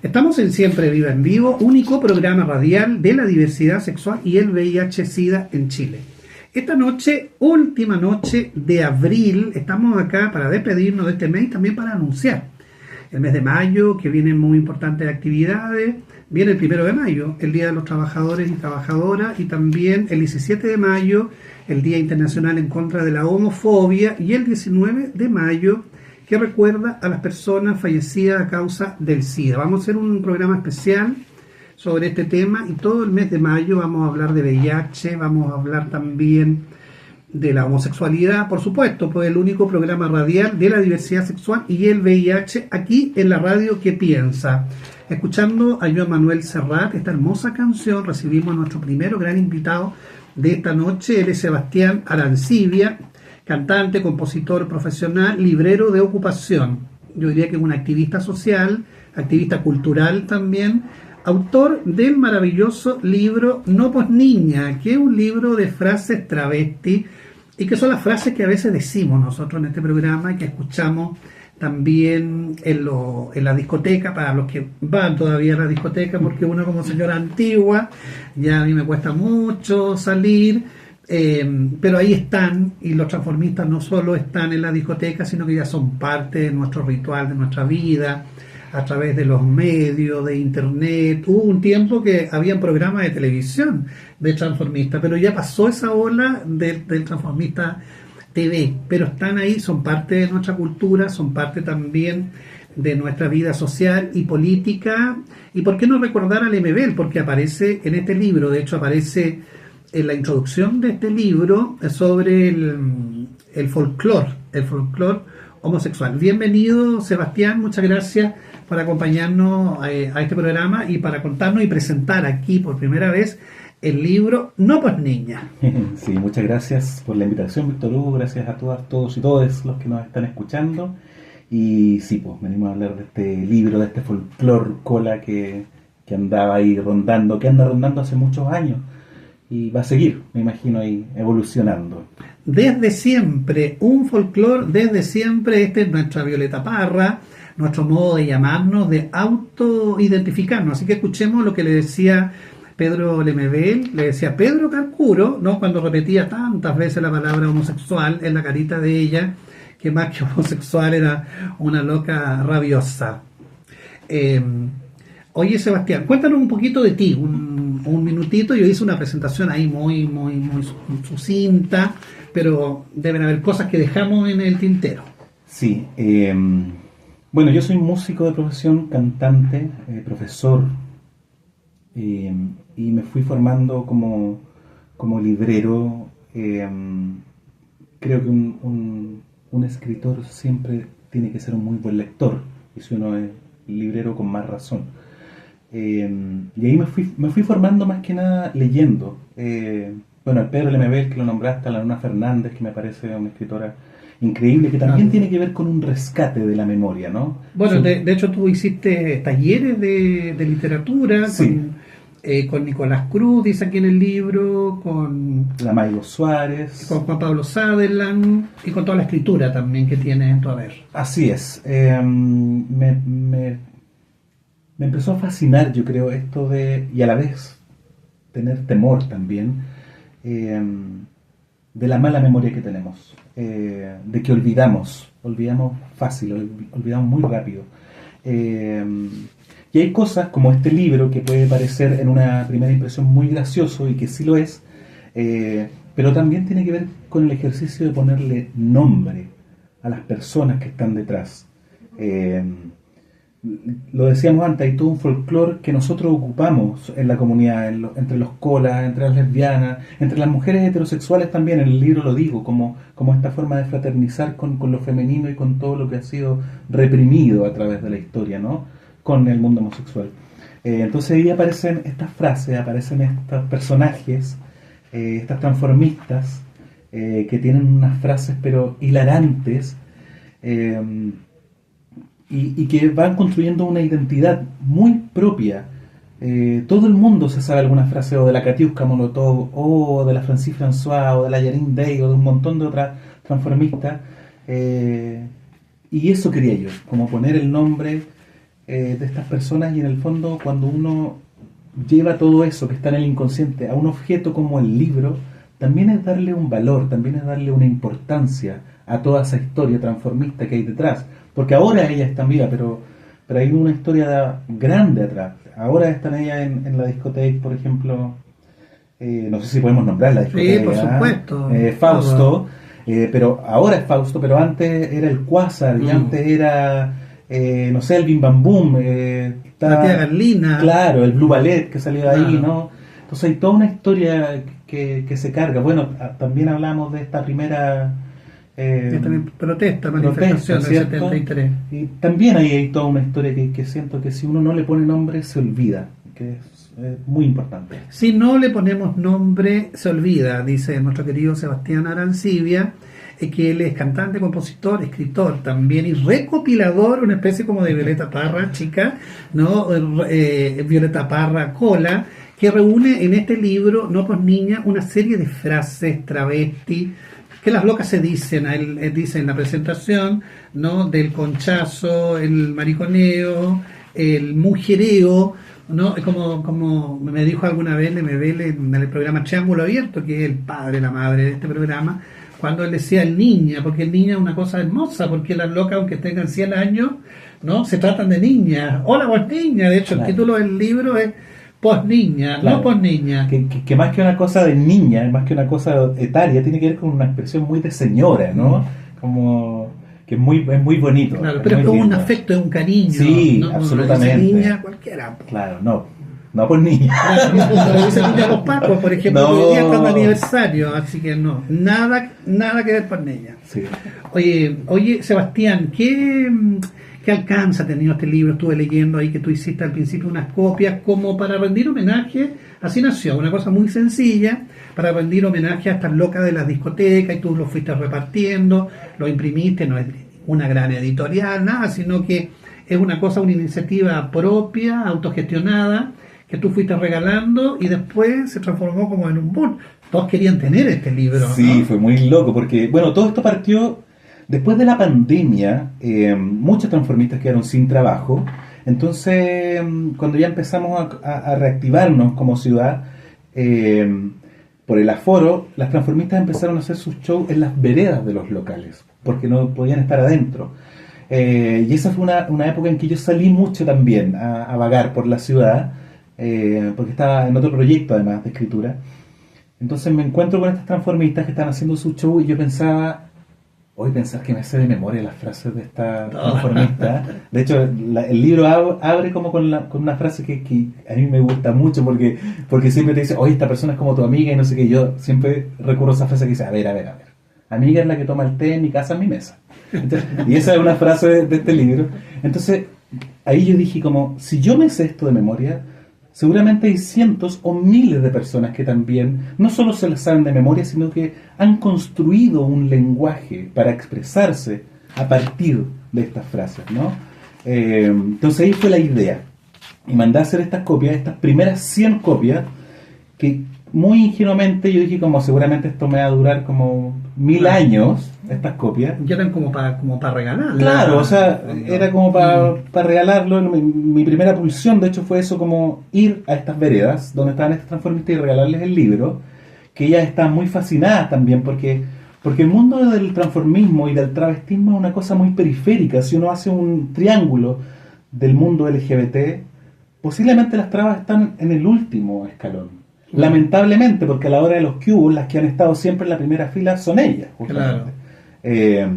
Estamos en Siempre Viva en Vivo, único programa radial de la diversidad sexual y el VIH-Sida en Chile. Esta noche, última noche de abril, estamos acá para despedirnos de este mes y también para anunciar el mes de mayo, que vienen muy importantes actividades. Viene el 1 de mayo, el Día de los Trabajadores y Trabajadoras, y también el 17 de mayo, el Día Internacional en contra de la Homofobia, y el 19 de mayo, que recuerda a las personas fallecidas a causa del SIDA. Vamos a hacer un programa especial sobre este tema y todo el mes de mayo vamos a hablar de VIH, vamos a hablar también de la homosexualidad, por supuesto, pues el único programa radial de la diversidad sexual y el VIH aquí en la radio que piensa. Escuchando a Joan Manuel Serrat, esta hermosa canción, recibimos a nuestro primero gran invitado de esta noche. Él es Sebastián Arancibia, cantante, compositor profesional, librero de ocupación. Yo diría que es un activista social, activista cultural también, autor del maravilloso libro No Pos Niña, que es un libro de frases travesti y que son las frases que a veces decimos nosotros en este programa y que escuchamos también en la discoteca, para los que van todavía a la discoteca, porque uno como señora antigua, ya a mí me cuesta mucho salir, pero ahí están, y los transformistas no solo están en la discoteca, sino que ya son parte de nuestro ritual, de nuestra vida, a través de los medios, de internet. Hubo un tiempo que había programas de televisión de transformistas, pero ya pasó esa ola del transformista TV, pero están ahí, son parte de nuestra cultura, son parte también de nuestra vida social y política. Y por qué no recordar al Lemebel, porque aparece en este libro, de hecho aparece en la introducción de este libro sobre el folclore homosexual. Bienvenido, Sebastián, muchas gracias por acompañarnos a este programa y para contarnos y presentar aquí por primera vez el libro No Pos Niña. Sí, muchas gracias por la invitación, Víctor Hugo, gracias a todas, todos y todas los que nos están escuchando. Y sí, pues venimos a hablar de este libro, de este folclore cola que andaba ahí rondando, que anda rondando hace muchos años y va a seguir, me imagino, ahí evolucionando. Desde siempre, un folclore, desde siempre. Este es nuestra Violeta Parra, nuestro modo de llamarnos, de autoidentificarnos. Así que escuchemos lo que le decía Pedro Lemebel, le decía Pedro Carcuro, ¿no? Cuando repetía tantas veces la palabra homosexual en la carita de ella, que más que homosexual era una loca rabiosa. Oye, Sebastián, cuéntanos un poquito de ti, un minutito. Yo hice una presentación ahí muy sucinta, pero deben haber cosas que dejamos en el tintero. Sí, bueno, yo soy músico de profesión, cantante, profesor, y me fui formando como librero. Creo que un escritor siempre tiene que ser un muy buen lector, y si uno es librero, con más razón. Y ahí me fui formando más que nada leyendo. Bueno, al Pedro Lemebel, que lo nombraste, a la Luna Fernández, que me parece una escritora increíble, que también tiene que ver con un rescate de la memoria, ¿no? Bueno, de hecho tú hiciste talleres de literatura, sí, con Nicolás Cruz, dice aquí en el libro, con la Maylo Suárez, con Juan Pablo Sutherland y con toda la escritura también que tiene en tu haber. Así es. Me empezó a fascinar, yo creo, esto de, y a la vez tener temor también, de la mala memoria que tenemos, de que olvidamos fácil, olvidamos muy rápido. Y hay cosas como este libro que puede parecer en una primera impresión muy gracioso, y que sí lo es, pero también tiene que ver con el ejercicio de ponerle nombre a las personas que están detrás. Lo decíamos antes, hay todo un folclore que nosotros ocupamos en la comunidad, entre los colas, entre las lesbianas, entre las mujeres heterosexuales también. En el libro lo digo, como esta forma de fraternizar con lo femenino y con todo lo que ha sido reprimido a través de la historia, ¿no? Con el mundo homosexual. Entonces ahí aparecen estas frases, aparecen estos personajes, estas transformistas, que tienen unas frases pero hilarantes, y que van construyendo una identidad muy propia. Todo el mundo se sabe alguna frase, o de la Katiuska Molotov, o de la Francis François, o de la Yarine Day, o de un montón de otras transformistas, y eso quería yo, como poner el nombre de estas personas, y en el fondo cuando uno lleva todo eso que está en el inconsciente a un objeto como el libro, también es darle un valor, también es darle una importancia a toda esa historia transformista que hay detrás, porque ahora ella está viva, pero hay una historia grande atrás. Ahora están ellas en la discoteca, por ejemplo, no sé si podemos nombrar la discoteca. Sí, por supuesto. Fausto, pero ahora es Fausto, pero antes era el Quasar, y antes era, no sé, el Bim Bam Boom, la tía Carlina. Claro, el Blue Ballet que salió de ahí, ¿no? Entonces hay toda una historia que se carga. Bueno, también hablamos de esta primera protesta, manifestación del 73. Y también ahí hay toda una historia que siento que si uno no le pone nombre se olvida, que es muy importante. Si no le ponemos nombre se olvida, dice nuestro querido Sebastián Arancibia, que él es cantante, compositor, escritor también y recopilador, una especie como de Violeta Parra chica, ¿no? Violeta Parra Cola, que reúne en este libro, No Pues Niña, una serie de frases travesti que las locas se dicen. Él dice en la presentación, ¿no? Del conchazo, el mariconeo, el mujereo, ¿no? Como me dijo alguna vez MBL en el programa Triángulo Abierto, que es el padre, la madre de este programa, cuando él decía el niña, porque el niña es una cosa hermosa, porque las locas, aunque tengan 100 años, ¿no? Se tratan de niñas. Hola, pues niña. De hecho, claro. El título del libro es Post-niña, claro. No post-niña. Que más que una cosa de niña, más que una cosa etaria, tiene que ver con una expresión muy de señora, ¿no? Como que es muy bonito. Claro, pero es como un afecto, es un cariño. Sí, ¿no? absolutamente. Como niña cualquiera. Claro, no por niña. Claro, dice niña a los pacos, por ejemplo, no. hoy día está de aniversario, así que no, nada que ver por niña. Sí. Oye, Sebastián, ¿qué alcance ha tenido este libro? Estuve leyendo ahí que tú hiciste al principio unas copias como para rendir homenaje, así nació, una cosa muy sencilla, para rendir homenaje a estas locas de las discotecas, y tú lo fuiste repartiendo, lo imprimiste, no es una gran editorial, nada, sino que es una iniciativa propia, autogestionada, que tú fuiste regalando y después se transformó como en un boom. Todos querían tener este libro, sí, ¿no? Fue muy loco, porque, bueno, todo esto partió después de la pandemia. Muchos transformistas quedaron sin trabajo. Entonces, cuando ya empezamos a reactivarnos como ciudad, por el aforo, las transformistas empezaron a hacer sus shows en las veredas de los locales, porque no podían estar adentro. Y esa fue una época en que yo salí mucho también a vagar por la ciudad, porque estaba en otro proyecto además de escritura. Entonces me encuentro con estas transformistas que están haciendo su show, y yo pensaba, hoy pensar que me sé de memoria las frases de esta transformista. De hecho, el libro abre como con una frase que a mí me gusta mucho, porque siempre te dice, oye, esta persona es como tu amiga y no sé qué. Yo siempre recurro a esa frase que dice, a ver, amiga es la que toma el té en mi casa, en mi mesa. Entonces, y esa es una frase de este libro. Entonces ahí yo dije como, si yo me sé esto de memoria, seguramente hay cientos o miles de personas que también no solo se las saben de memoria, sino que han construido un lenguaje para expresarse a partir de estas frases, ¿no? Entonces ahí fue la idea, y mandé a hacer estas copias, estas primeras 100 copias, que muy ingenuamente yo dije como seguramente esto me va a durar como 1000 años, estas copias. Ya eran como para regalarlo. Claro, o sea, era como para regalarlo. Mi primera pulsión, de hecho, fue eso, como ir a estas veredas donde estaban estas transformistas y regalarles el libro, que ellas estaban muy fascinadas también, porque el mundo del transformismo y del travestismo es una cosa muy periférica. Si uno hace un triángulo del mundo LGBT, posiblemente las trabas están en el último escalón. Lamentablemente, porque a la hora de los cubos, las que han estado siempre en la primera fila son ellas, justamente. Claro.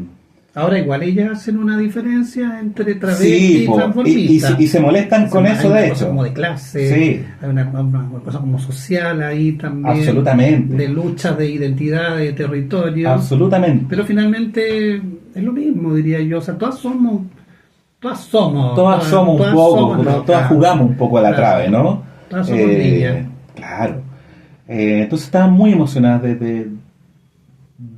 Ahora igual ellas hacen una diferencia entre travesti y transformista. Y se molestan con eso, de hecho. Como de clase, sí. Hay una cosa como social ahí también. Absolutamente. De luchas de identidad, de territorio. Absolutamente. Pero finalmente es lo mismo, diría yo. O sea, todas somos un poco, todas jugamos un poco a la trave, ¿no? Todas somos niñas. Claro. Entonces estaban muy emocionadas de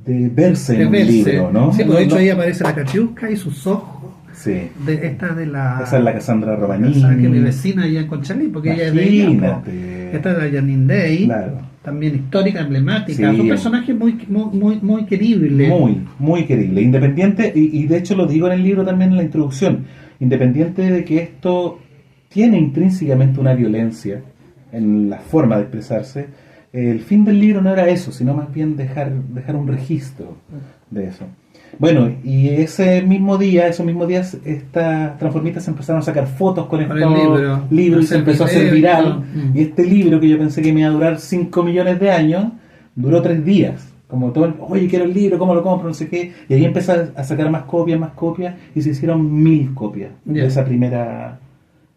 verse en un libro, ¿no? Sí, pues de hecho ahí aparece la Cachiusca y sus ojos. Sí. Esa es la Cassandra Romanini. Que es mi vecina allá en Conchalí, porque ella es de ella. Esta es la Janine Day, claro. También histórica, emblemática. Sí. Son personajes muy queribles. Muy querible, independiente, y de hecho lo digo en el libro también en la introducción. independiente de que esto tiene intrínsecamente una violencia en la forma de expresarse, el fin del libro no era eso, sino más bien dejar un registro de eso. Bueno, y esos mismos días, estas transformistas empezaron a sacar fotos con estos libros y se empezó a hacer viral. Y este libro, que yo pensé que me iba a durar 5 millones de años, duró 3 días. Como todo, oye, quiero el libro, ¿cómo lo compro? No sé qué. Y ahí empecé a sacar más copias, y se hicieron 1000 copias de esa primera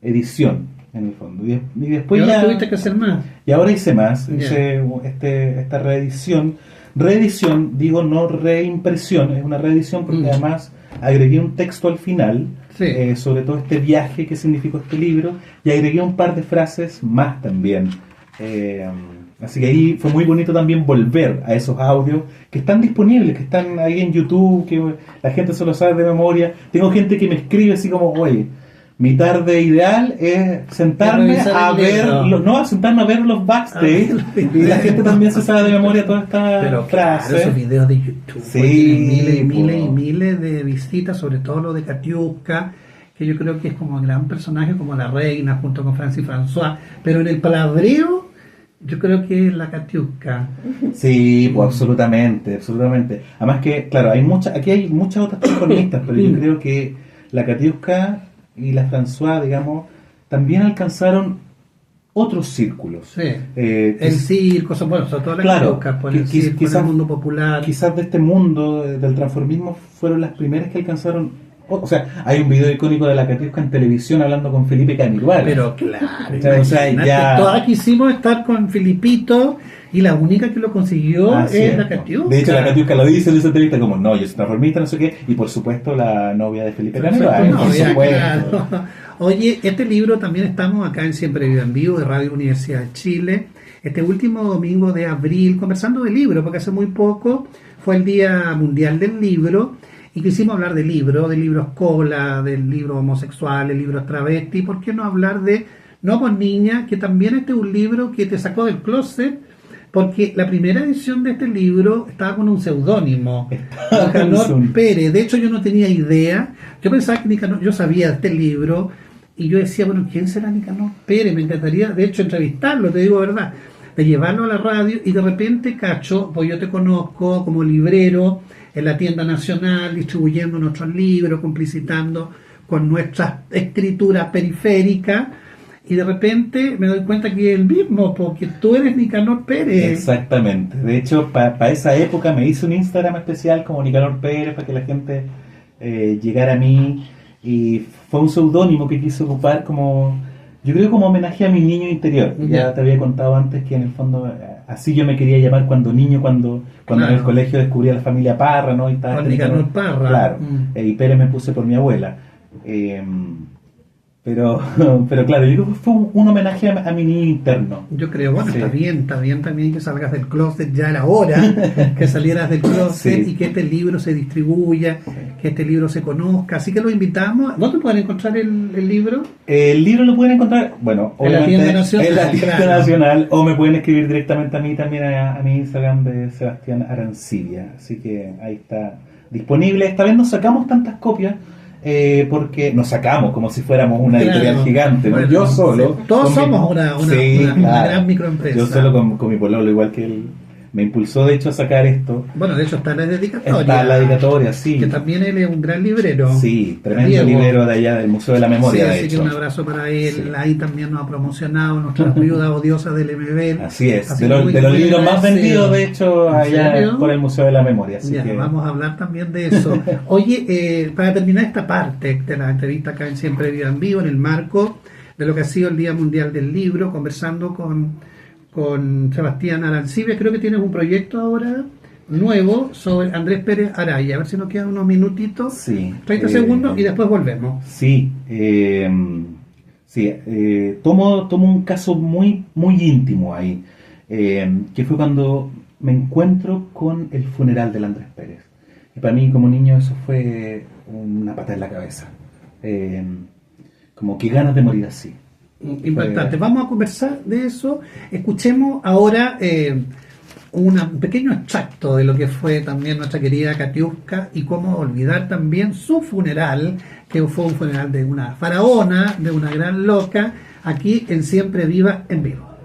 edición, en el fondo. Y después ¿Y ahora ya tuviste que hacer más? Y ahora hice más, hice esta reedición. Reedición, digo, no reimpresión, es una reedición porque además agregué un texto al final sobre todo este viaje que significó este libro, y agregué un par de frases más también. Así que ahí fue muy bonito también volver a esos audios que están disponibles, que están ahí en YouTube, que la gente se lo sabe de memoria. Tengo gente que me escribe así como, oye, mi tarde ideal es sentarme a ver los backstage, y la gente también se sabe de memoria toda esta frase. Claro, esos videos de YouTube tienen miles de visitas, sobre todo lo de Katiuska, que yo creo que es como un gran personaje, como la reina junto con Francis François, pero en el palabreo yo creo que es la Katiuska. Sí, pues absolutamente. Además que, claro, aquí hay muchas otras transformistas, pero yo creo que la Katiuska y la François, digamos, también alcanzaron otros círculos. Sí. El circo, sobre todo la Katiuska, por el circo, quizás, el mundo popular. Quizás de este mundo del transformismo fueron las primeras que alcanzaron. O sea, hay un video icónico de la Katiuska en televisión hablando con Felipe Camiroaga. Pero claro, todas quisimos estar con Filipito, y la única que lo consiguió es la Katiuska. De hecho, la Katiuska lo dice en esa entrevista como, no, yo soy transformista, no sé qué, y por supuesto la novia de Felipe Camiroaga. Claro. Oye, este libro también estamos acá en Siempre Viva en Vivo de Radio Universidad de Chile, este último domingo de abril, conversando de libros, porque hace muy poco fue el Día Mundial del Libro, y quisimos hablar de libros cola, del libro homosexual, el libro travesti. ¿Por qué no hablar de No por Niña? Que también este es un libro que te sacó del closet, porque la primera edición de este libro estaba con un seudónimo, Nicanor Pérez. De hecho, yo no tenía idea. Yo pensaba que yo sabía de este libro, y yo decía, bueno, ¿quién será Nicanor Pérez? Me encantaría, de hecho, entrevistarlo, te digo verdad, de llevarlo a la radio, y de repente cacho, pues yo te conozco como librero en la tienda nacional, distribuyendo nuestros libros, complicitando con nuestra escritura periférica, y de repente me doy cuenta que es el mismo, porque tú eres Nicanor Pérez. Exactamente. De hecho, para esa época me hice un Instagram especial como Nicanor Pérez, para que la gente llegara a mí, y fue un seudónimo que quise ocupar como, yo creo, como homenaje a mi niño interior. Ya te había contado antes que en el fondo así yo me quería llamar cuando niño, cuando en el colegio descubrí a la familia Parra, ¿no? Y estaba Nicanor Parra. Claro. Y Pérez me puse por mi abuela. Pero claro, yo creo que fue un homenaje a mi niño interno. Yo creo, bueno, sí. Está bien también que salgas del closet, ya era hora que salieras del closet, sí. Y que este libro se distribuya, que este libro se conozca. Así que los invitamos. ¿Dónde pueden encontrar el libro? El libro lo pueden encontrar, bueno, en la tienda nacional. En la tienda nacional, o me pueden escribir directamente a mí también a mi Instagram de Sebastián Arancibia. Así que ahí está disponible. Esta vez no sacamos tantas copias, porque nos sacamos como si fuéramos una editorial gigante, ¿no? Bueno, yo solo. Sí, todos somos una gran microempresa. Yo solo con mi pololo, igual que él. Me impulsó de hecho a sacar esto. Bueno, de hecho está en la dedicatoria. Está en la dedicatoria, sí. Que también él es un gran librero. Sí, tremendo librero de allá del Museo de la Memoria, sí, de así hecho. Que un abrazo para él. Sí. Ahí también nos ha promocionado nuestra viuda odiosa del MBL. Así es, así de los libros más vendidos, de hecho, allá por el Museo de la Memoria. Así que vamos a hablar también de eso. Oye, para terminar esta parte de la entrevista acá en Siempre Viva en Vivo, en el marco de lo que ha sido el Día Mundial del Libro, conversando con Sebastián Arancibia, creo que tienes un proyecto ahora nuevo sobre Andrés Pérez Araya. A ver si nos quedan unos minutitos, sí, 30 segundos, y después volvemos. Sí, tomo un caso muy, muy íntimo ahí, que fue cuando me encuentro con el funeral del Andrés Pérez. Y para mí como niño eso fue una patada en la cabeza. Como que ganas de morir así. Impactante. Vamos a conversar de eso. Escuchemos ahora un pequeño extracto de lo que fue también nuestra querida Katiuska y cómo olvidar también su funeral, que fue un funeral de una faraona, de una gran loca, aquí en Siempre Viva en Vivo.